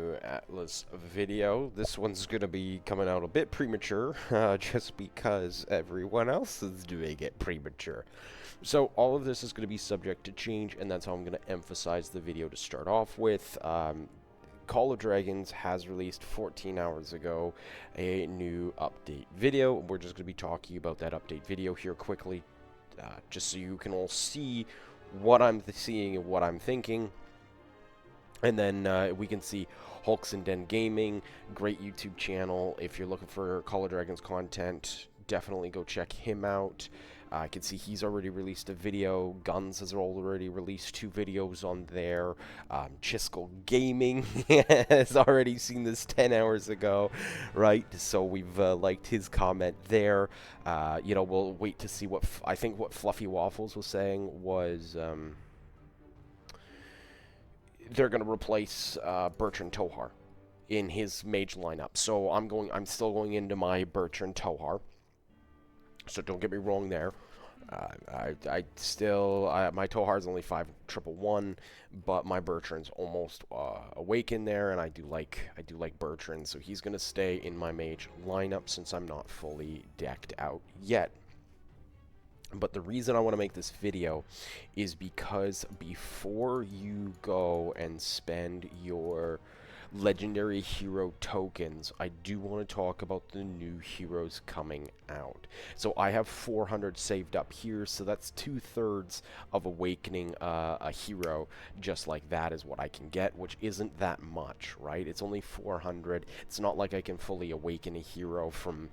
new Atlas video. This one's going to be coming out a bit premature, just because everyone else is doing it premature. So all of this is going to be subject to change, and that's how I'm going to emphasize the video to start off with. Call of Dragons has released 14 hours ago a new update video. We're just going to be talking about that update video here quickly, just so you can all see what I'm seeing and what I'm thinking. And then we can see Hulks and Den Gaming, great YouTube channel. If you're looking for Call of Dragons content, definitely go check him out. I can see he's already released a video. Guns has already released 2 videos on there. Chisco Gaming has already seen this 10 hours ago, right? So we've liked his comment there. You know, we'll wait to see what I think what Fluffy Waffles was saying was they're going to replace Bertrand Tohar in his mage lineup. So I'm still going into my Bertrand Tohar. So don't get me wrong there. I still my Tohar's only 5111, but my Bertrand's almost awake in there, and I do like Bertrand, so he's gonna stay in my mage lineup since I'm not fully decked out yet. But the reason I want to make this video is because before you go and spend your legendary hero tokens, I do want to talk about the new heroes coming out. So I have 400 saved up here, so that's 2/3 of awakening a hero just like that is what I can get, which isn't that much, right? It's only 400. It's not like I can fully awaken a hero from,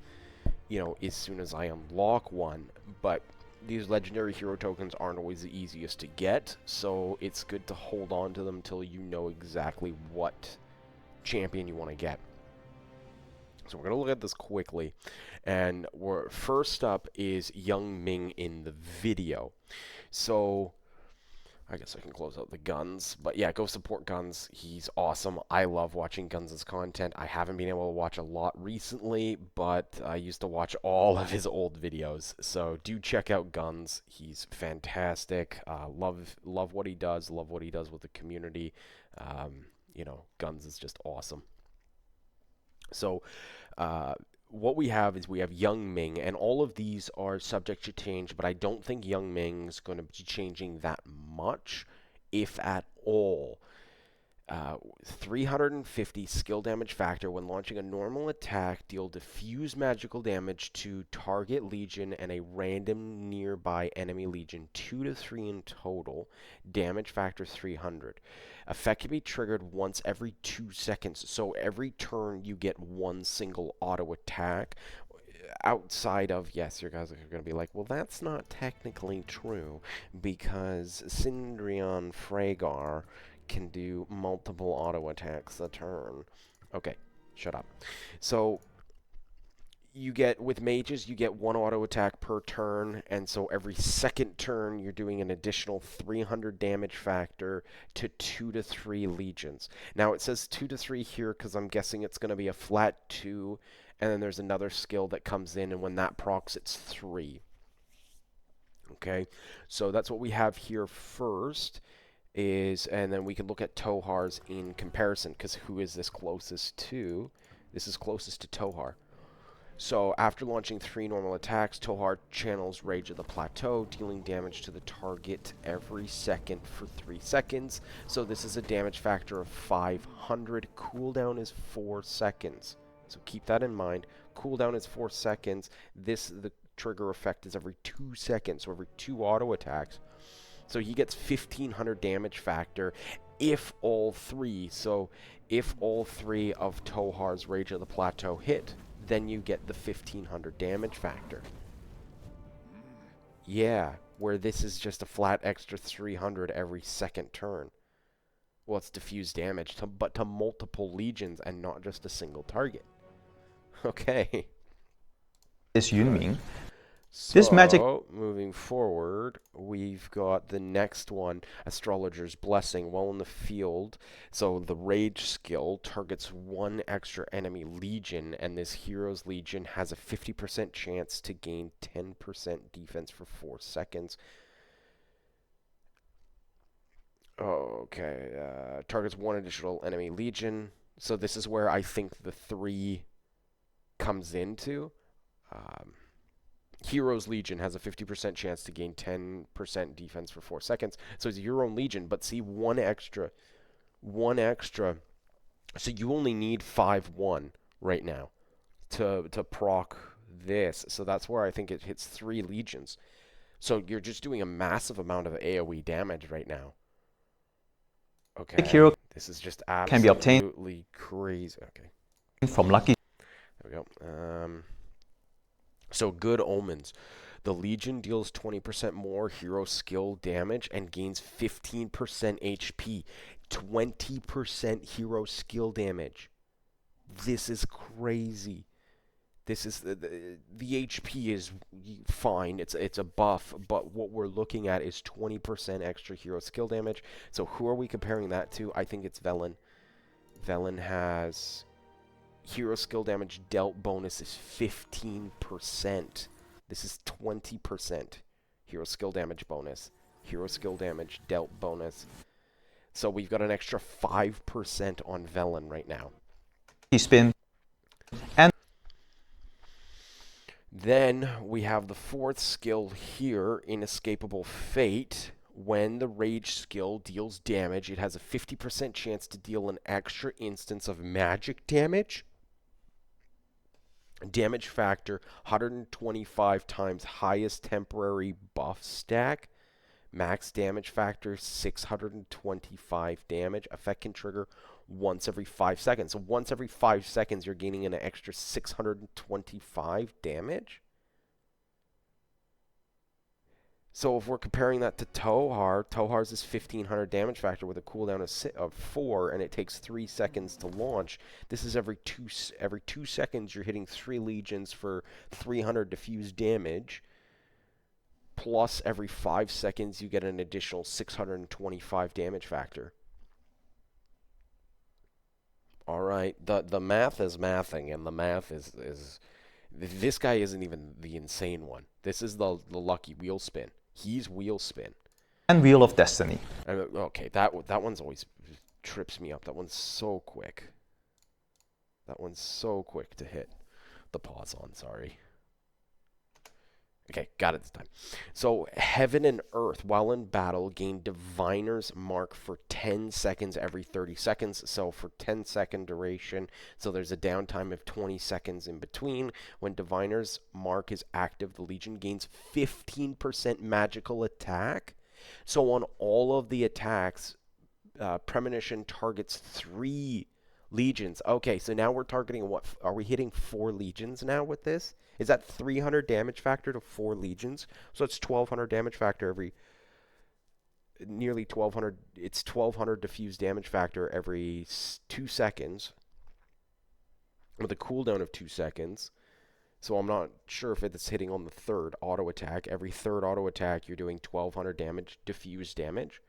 you know, as soon as I unlock one, but these legendary hero tokens aren't always the easiest to get, so it's good to hold on to them until you know exactly what champion you want to get. So we're going to look at this quickly, and first up is Yun-Ming in the video. So I guess I can close out the Guns, but yeah, go support Guns. He's awesome. I love watching Guns' content. I haven't been able to watch a lot recently, but I used to watch all of his old videos. So do check out Guns. He's fantastic. Love what he does. Love what he does with the community. You know, Guns is just awesome. So what we have is we have Yun-Ming, and all of these are subject to change, but I don't think Yun-Ming's going to be changing that much, if at all. 350 skill damage factor when launching a normal attack, deal diffuse magical damage to target legion and a random nearby enemy legion, 2 to 3 in total, damage factor 300. Effect can be triggered once every 2 seconds, so every turn you get one single auto attack. Outside of, yes, you guys are going to be like, well, that's not technically true, because Cindrion Freygar can do multiple auto attacks a turn. Okay, shut up. So you get, with mages, you get 1 auto attack per turn, and so every second turn you're doing an additional 300 damage factor to 2 to 3 legions. Now it says 2 to 3 here because I'm guessing it's going to be a flat 2, and then there's another skill that comes in, and when that procs it's 3. Okay, so that's what we have here first. And then we can look at Tohar's in comparison, because who is this closest to? This is closest to Tohar. So after launching 3 normal attacks, Tohar channels Rage of the Plateau, dealing damage to the target every second for 3 seconds. So this is a damage factor of 500. Cooldown is 4 seconds. So keep that in mind. Cooldown is 4 seconds. The trigger effect is every 2 seconds, so every 2 auto attacks. So he gets 1500 damage factor if all 3. So if all 3 of Tohar's Rage of the Plateau hit, then you get the 1500 damage factor. Yeah, where this is just a flat extra 300 every second turn. Well, it's diffuse damage, but to multiple legions and not just a single target. Okay. This Yun-Ming. So, This magic moving forward, we've got the next one, Astrologer's Blessing. While in the field, so the Rage skill targets 1 extra enemy legion, and this hero's legion has a 50% chance to gain 10% defense for 4 seconds. Okay, targets 1 additional enemy legion. So this is where I think the 3 comes into. Um, Hero's Legion has a 50% chance to gain 10% defense for 4 seconds. So it's your own Legion, but see, one extra. So you only need 5-1 right now to proc this. So that's where I think it hits 3 Legions. So you're just doing a massive amount of AoE damage right now. Big Okay, hero this is just can be obtained absolutely crazy. Okay, from lucky. there we go. So Good Omens. The Legion deals 20% more hero skill damage and gains 15% HP. 20% hero skill damage. This is crazy. This is the HP is fine. It's a buff, but what we're looking at is 20% extra hero skill damage. So who are we comparing that to? I think it's Velen. Velen has hero skill damage dealt bonus is 15%. This is 20% hero skill damage bonus. Hero skill damage dealt bonus. So we've got an extra 5% on Velen right now. Spin and Then we have the 4th skill here, Inescapable Fate. When the Rage skill deals damage, it has a 50% chance to deal an extra instance of magic damage. Damage factor, 125 times highest temporary buff stack. Max damage factor, 625 damage. Effect can trigger once every 5 seconds. So once every 5 seconds, you're gaining an extra 625 damage. So if we're comparing that to Tohar's is 1500 damage factor with a cooldown of 4, and it takes 3 seconds to launch. This is every 2 seconds you're hitting 3 legions for 300 diffuse damage. Plus every 5 seconds you get an additional 625 damage factor. All right, the math is mathing, and the math is this guy isn't even the insane one. This is the lucky wheel spin. He's wheel spin. Wheel of Destiny. Okay, that one's always trips me up. That one's so quick. That one's so quick to hit the pause on. Sorry. Okay, got it this time. So, Heaven and Earth, while in battle, gain Diviner's Mark for 10 seconds every 30 seconds. So, for 10-second duration. So, there's a downtime of 20 seconds in between. When Diviner's Mark is active, the Legion gains 15% magical attack. So, on all of the attacks, Premonition targets 3 legions. Okay, so now we're targeting what? Are we hitting 4 legions now with this? Is that 300 damage factor to 4 legions? So it's 1200 damage factor every nearly 1200. It's 1200 diffuse damage factor every 2 seconds with a cooldown of 2 seconds. So I'm not sure if it's hitting on the 3rd auto attack. Every 3rd auto attack, you're doing 1200 damage, diffuse damage.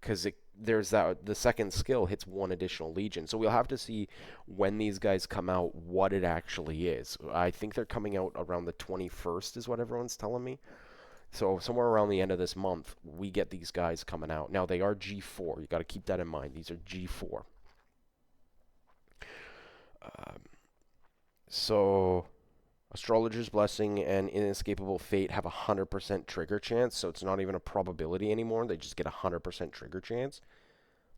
Because there's that the 2nd skill hits 1 additional legion. So we'll have to see when these guys come out what it actually is. I think they're coming out around the 21st is what everyone's telling me. So somewhere around the end of this month, we get these guys coming out. Now they are G4. You got to keep that in mind. These are G4. So Astrologer's Blessing and Inescapable Fate have a 100% trigger chance, so it's not even a probability anymore. They just get a 100% trigger chance.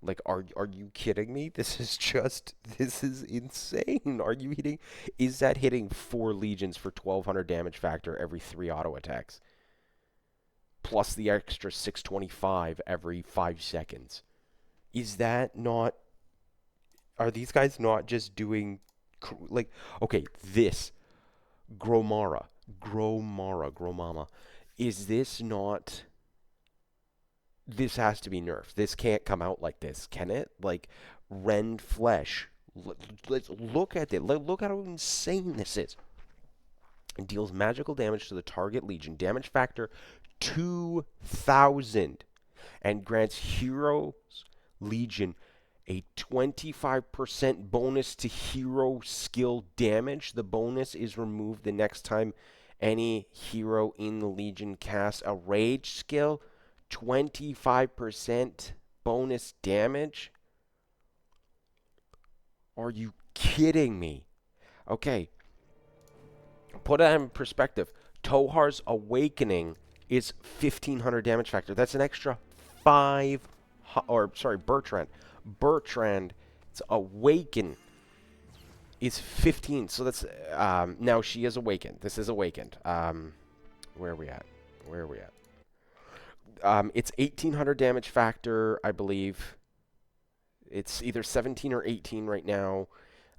Like, are you kidding me? This is insane. Are you hitting? Is that hitting 4 legions for 1200 damage factor every 3 auto attacks? Plus the extra 625 every 5 seconds. Is that not? Are these guys not just doing, like, okay, this. Gromama. Is this not... This has to be nerfed. This can't come out like this, can it? Like, rend flesh. Let's look at it. Look at how insane this is. It deals magical damage to the target legion. Damage factor 2,000. And grants heroes legion a 25% bonus to hero skill damage. The bonus is removed the next time any hero in the Legion casts a rage skill. 25% bonus damage. Are you kidding me? Okay, put that in perspective. Tohar's Awakening is 1500 damage factor. That's an extra 5, or sorry, Bertrand's Awaken is 15. So that's, now she is awakened. This is awakened. Where are we at? Where are we at? It's 1800 damage factor, I believe. It's either 17 or 18 right now.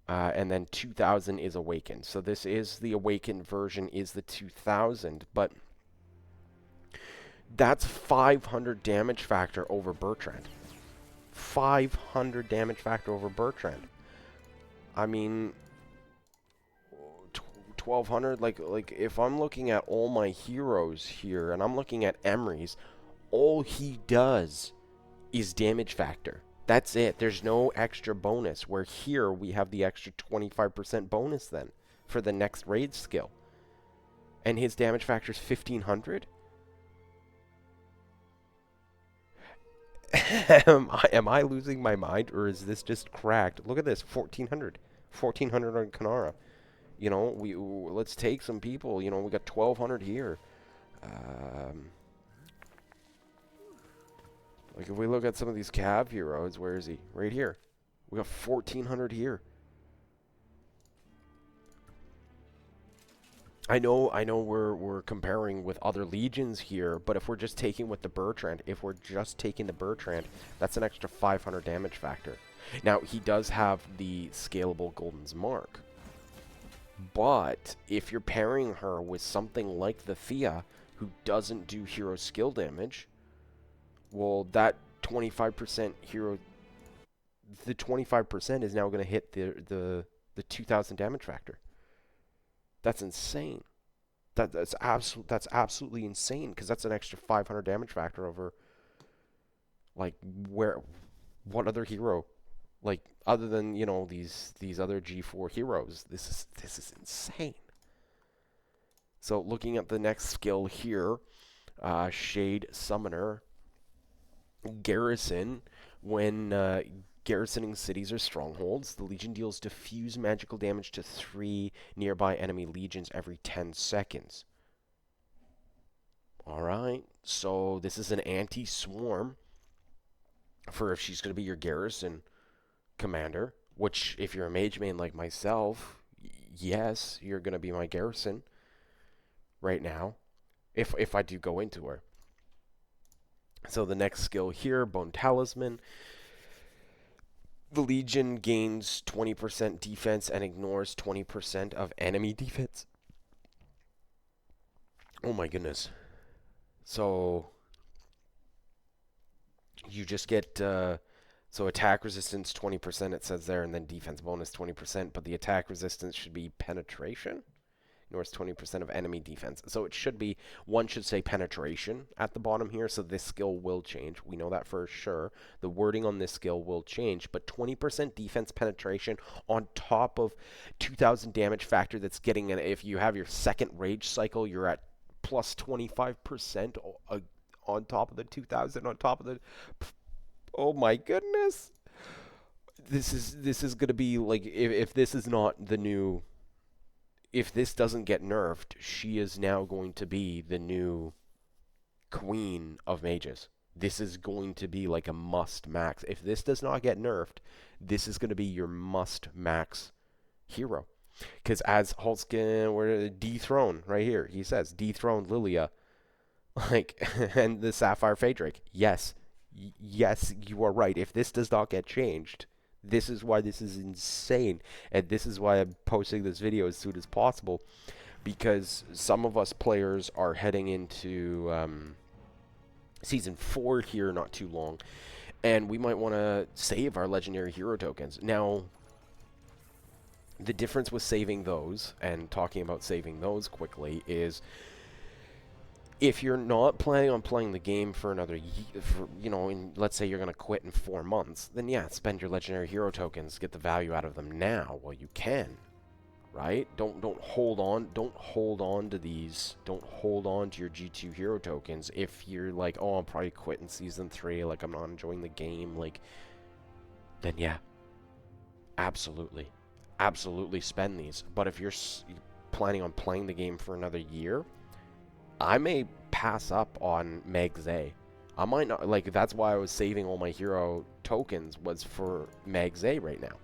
And then 2000 is awakened. So this is the awakened version, is the 2000. But that's 500 damage factor over Bertrand. 500 damage factor over Bertrand. I mean, 1200, like if I'm looking at all my heroes here, and I'm looking at Emery's, all he does is damage factor. That's it. There's no extra bonus, where here we have the extra 25% bonus then for the next raid skill. And his damage factor is 1500? Am I losing my mind, or is this just cracked? Look at this, 1400. 1400 on Kanara. You know, let's take some people. You know, we got 1200 here. Like, if we look at some of these Cav heroes, where is he? Right here. We got 1400 here. I know we're comparing with other legions here, but if we're just taking with the Bertrand, that's an extra 500 damage factor. Now, he does have the scalable Golden's Mark. But if you're pairing her with something like the Thea, who doesn't do hero skill damage, well, that 25% hero, the 25% is now going to hit the 2000 damage factor. That's insane. That's absolutely insane, because that's an extra 500 damage factor over, like, what other hero, like, other than, you know, these other G4 heroes. This is insane. So looking at the next skill here, Shade Summoner. Garrison. When garrisoning cities or strongholds, the Legion deals diffuse magical damage to 3 nearby enemy legions every 10 seconds. Alright, so this is an anti-swarm for if she's going to be your garrison commander, which, if you're a mage main like myself, yes, you're going to be my garrison right now, if I do go into her. So the next skill here, Bone Talisman. The Legion gains 20% defense and ignores 20% of enemy defense. Oh my goodness. So you just get, so attack resistance 20%, it says there, and then defense bonus 20%, but the attack resistance should be penetration. Ignores 20% of enemy defense. So it should be, one should say penetration at the bottom here, so this skill will change. We know that for sure. The wording on this skill will change, but 20% defense penetration on top of 2000 damage factor that's getting, if you have your second rage cycle, you're at plus 25% on top of the 2000, on top of the... Oh my goodness. This is going to be, like, if this is not the new... If this doesn't get nerfed, she is now going to be the new queen of mages. This is going to be like a must max. If this does not get nerfed, this is going to be your must max hero. Because as Holskin, we're dethrone right here. He says dethrone Lilia, like, and the Sapphire Phaedrake. Yes, yes, you are right. If this does not get changed, this is why this is insane, and this is why I'm posting this video as soon as possible, because some of us players are heading into Season 4 here not too long, and we might want to save our legendary hero tokens. Now, the difference with saving those, and talking about saving those quickly, is if you're not planning on playing the game for another year, let's say you're going to quit in 4 months, then yeah, spend your legendary hero tokens, get the value out of them now while you can, right? Don't hold on to these. Don't hold on to your G2 hero tokens if you're like, oh, I'll probably quit in Season 3, like, I'm not enjoying the game, like, then yeah. Absolutely. Absolutely spend these. But if you're planning on playing the game for another year, I may pass up on Meg Zay. I might not, like, that's why I was saving all my hero tokens was for Meg Zay right now.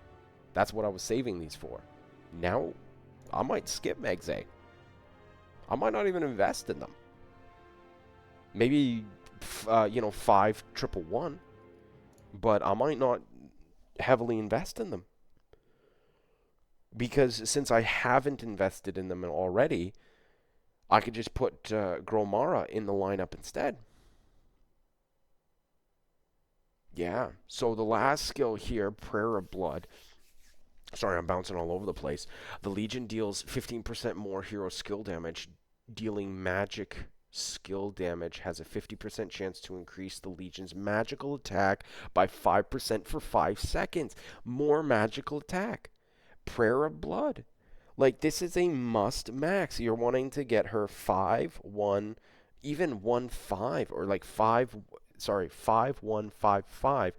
That's what I was saving these for. Now, I might skip Meg Zay. I might not even invest in them. Maybe, you know, 5 111, but I might not heavily invest in them. Because since I haven't invested in them already, I could just put Gromara in the lineup instead. Yeah, so the last skill here, Prayer of Blood. Sorry, I'm bouncing all over the place. The Legion deals 15% more hero skill damage. Dealing magic skill damage has a 50% chance to increase the Legion's magical attack by 5% for 5 seconds. More magical attack. Prayer of Blood. Like, this is a must max. You're wanting to get her 5, 1, even 1, 5, or like 5, sorry, 5, 1, 5, 5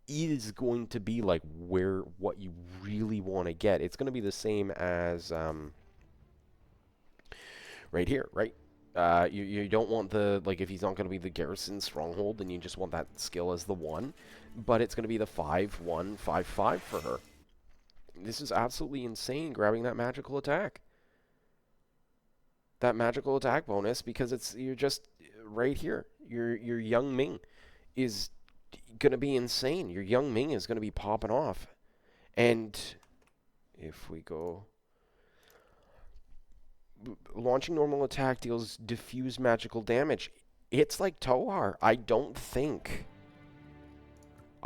is going to be like what you really want to get. It's going to be the same as right here, right? You don't want the, like, if he's not going to be the Garrison Stronghold, then you just want that skill as the 1. But it's going to be the 5, 1, 5, 5 for her. This is absolutely insane, grabbing that magical attack. That magical attack bonus, because you're just right here. Your Yun-Ming is going to be insane. Your Yun-Ming is going to be popping off. And if we go... Launching normal attack deals diffuse magical damage. It's like Tohar. I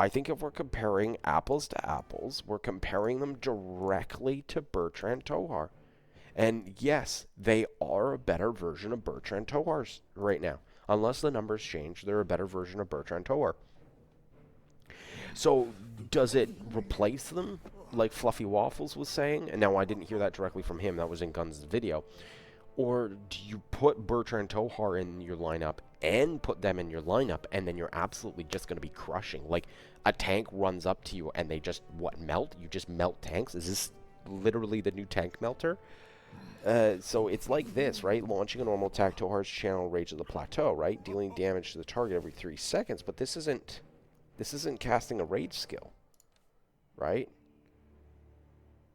think if we're comparing apples to apples, we're comparing them directly to Bertrand Tohar. And yes, they are a better version of Bertrand Tohars right now. Unless the numbers change, they're a better version of Bertrand Tohar. So, does it replace them, like Fluffy Waffles was saying? And now I didn't hear that directly from him. That was in Guns' video. Or do you put Bertrand Tohar in your lineup and put them in your lineup, and then you're absolutely just going to be crushing? Like, a tank runs up to you and they just, melt? You just melt tanks? Is this literally the new tank melter? So it's like this, right? Launching a normal attack, Tohar's channel Rage of the Plateau, right? Dealing damage to the target every 3 seconds, but this isn't casting a rage skill, right?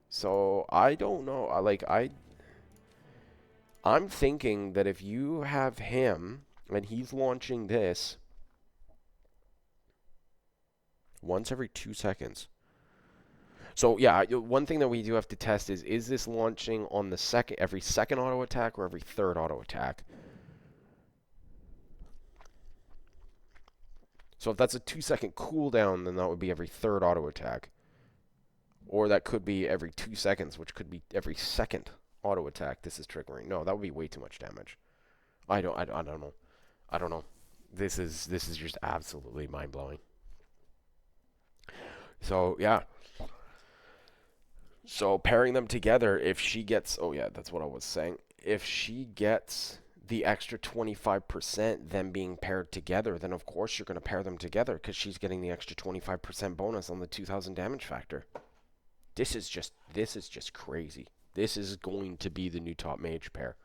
So I don't know. I'm thinking that if you have him and he's launching this once every 2 seconds. So yeah, one thing that we do have to test is this launching on the every second auto attack or every third auto attack? So if that's a 2-second cooldown, then that would be every third auto attack. Or that could be every 2 seconds, which could be every second auto attack. This is triggering. No, that would be way too much damage. I don't know. I don't know. This is just absolutely mind blowing. So yeah. So pairing them together, if she gets, oh yeah, that's what I was saying. If she gets the extra 25%, them being paired together, then of course you're going to pair them together because she's getting the extra 25% bonus on the 2000 damage factor. This is just crazy. This is going to be the new top mage pair.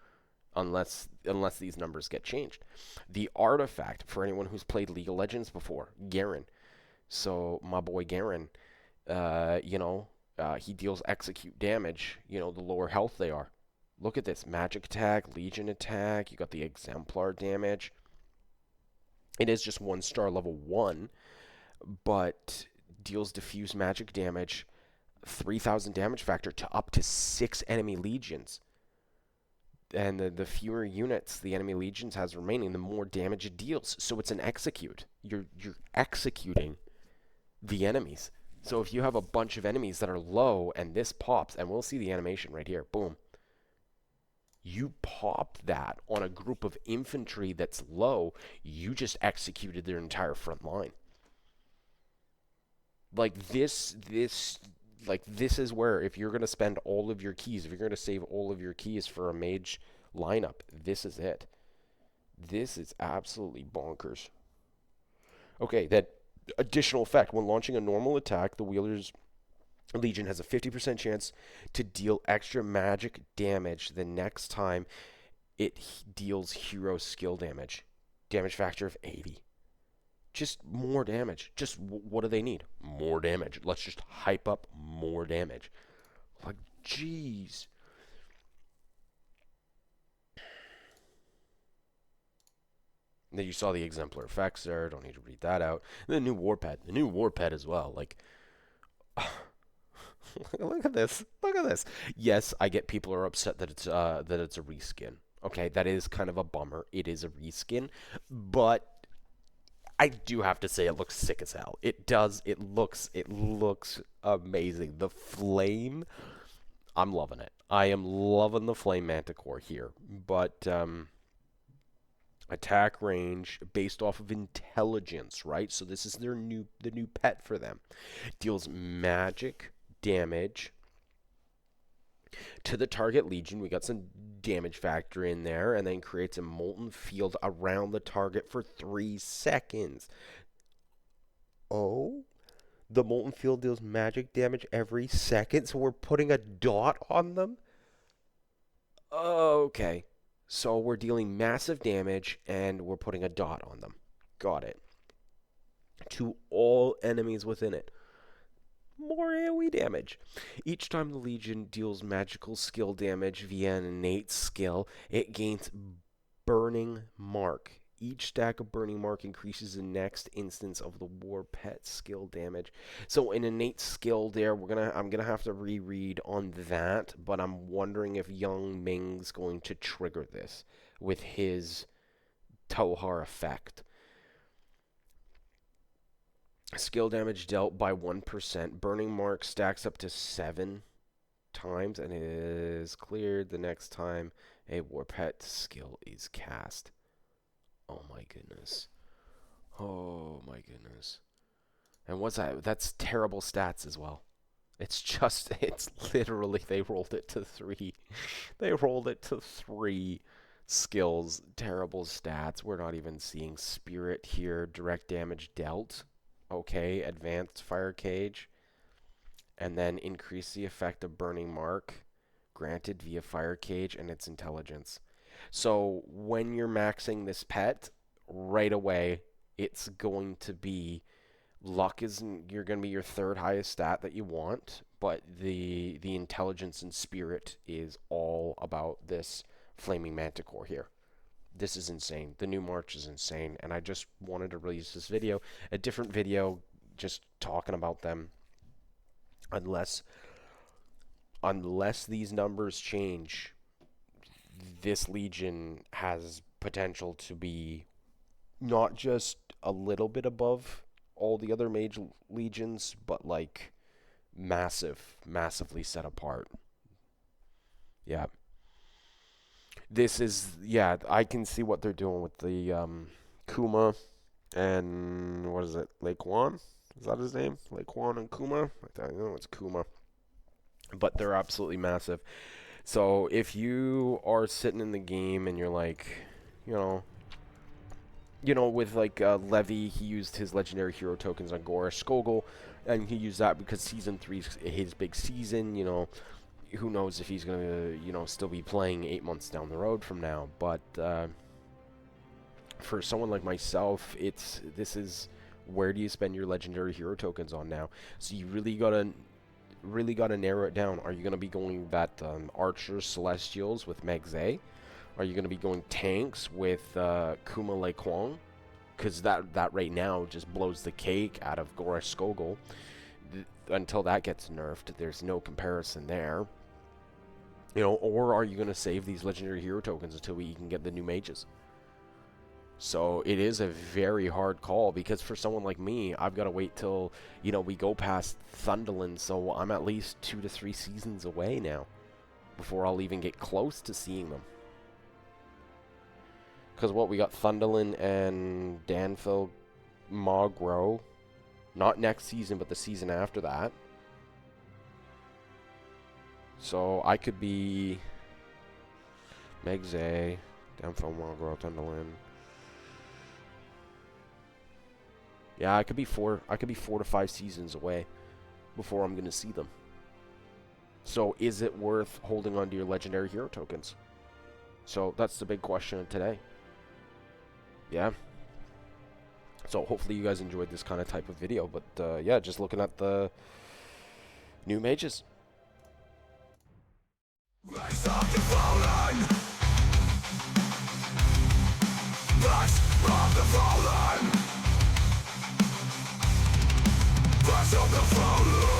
Unless these numbers get changed. The artifact, for anyone who's played League of Legends before, Garen. So my boy Garen, he deals execute damage, the lower health they are. Look at this. Magic attack, Legion attack, you got the exemplar damage. It is just 1-star level 1, but deals diffuse magic damage, 3000 damage factor to up to 6 enemy legions. And the fewer units the enemy legions has remaining, the more damage it deals. So it's an execute. You're executing the enemies. So if you have a bunch of enemies that are low and this pops, and we'll see the animation right here, boom. You pop that on a group of infantry that's low, you just executed their entire front line. Like this is where, if you're going to spend all of your keys, if you're going to save all of your keys for a mage lineup, this is it. This is absolutely bonkers. Okay, that additional effect. When launching a normal attack, the wielder's Legion has a 50% chance to deal extra magic damage the next time it deals hero skill damage. Damage factor of 80. Just more damage. Just what do they need? More damage. Let's just hype up more damage. Like, jeez. Then you saw the exemplar effects there. Don't need to read that out. And the new war pet. The new war pet as well. Like, look at this. Look at this. Yes, I get people are upset that it's a reskin. Okay, that is kind of a bummer. It is a reskin, but I do have to say it looks sick as hell. It does. It looks amazing. The flame, I'm loving it. I am loving the flame manticore here, but attack range based off of intelligence, right? So this is the new pet for them. Deals magic damage to the target legion. We got some damage factor in there, and then creates a molten field around the target for 3 seconds. Oh, the molten field deals magic damage every second, so we're putting a dot on them? Okay. So we're dealing massive damage, and we're putting a dot on them. Got it. To all enemies within it. More AoE damage. Each time the Legion deals magical skill damage via an innate skill, it gains Burning Mark. Each stack of Burning Mark increases the next instance of the War Pet skill damage. So an innate skill there, I'm gonna have to reread on that, but I'm wondering if Yun-Ming's going to trigger this with his Tohar effect. Skill damage dealt by 1%. Burning Mark stacks up to 7 times and is cleared the next time a War Pet skill is cast. Oh my goodness. Oh my goodness. And what's that? That's terrible stats as well. It's literally, they rolled it to 3. They rolled it to 3 skills. Terrible stats. We're not even seeing Spirit here. Direct damage dealt. Okay, advanced fire cage, and then increase the effect of Burning Mark granted via fire cage and its intelligence. So when you're maxing this pet, right away it's going to be luck you're going to be your 3rd highest stat that you want, but the intelligence and spirit is all about this flaming manticore here. This is insane. The new March is insane, and I just wanted to release this video, a different video, just talking about them. Unless these numbers change, this Legion has potential to be not just a little bit above all the other mage legions, but like massively set apart. Yeah. This is, yeah, I can see what they're doing with the Kuma and, what is it, Laquan? Is that his name? Laquan and Kuma? I know it's Kuma. But they're absolutely massive. So if you are sitting in the game and you're like, with like Levy, he used his legendary hero tokens on Gorish Skogul, and he used that because Season 3 is his big season, who knows if he's going to, still be playing 8 months down the road from now. But for someone like myself, this is where do you spend your legendary hero tokens on now? So you really gotta narrow it down. Are you going to be going that Archer Celestials with Megze? Are you going to be going tanks with Kuma Le Kwang? Because that right now just blows the cake out of Gorish Skogul. Until that gets nerfed, there's no comparison there. Or are you going to save these legendary hero tokens until we can get the new mages? So it is a very hard call, because for someone like me, I've got to wait till, we go past Thunderland, so I'm at least 2 to 3 seasons away now before I'll even get close to seeing them. Because we got Thunderland and Danfil Magro, not next season, but the season after that. So I could be Megze, Danfil Magro, Thunderland. Yeah, I could be 4 to 5 seasons away before I'm going to see them. So is it worth holding on to your legendary hero tokens? So that's the big question of today. Yeah. So hopefully you guys enjoyed this kind of type of video. But yeah, just looking at the new mages. Rise of the fallen, rise of the fallen, rise of the fallen.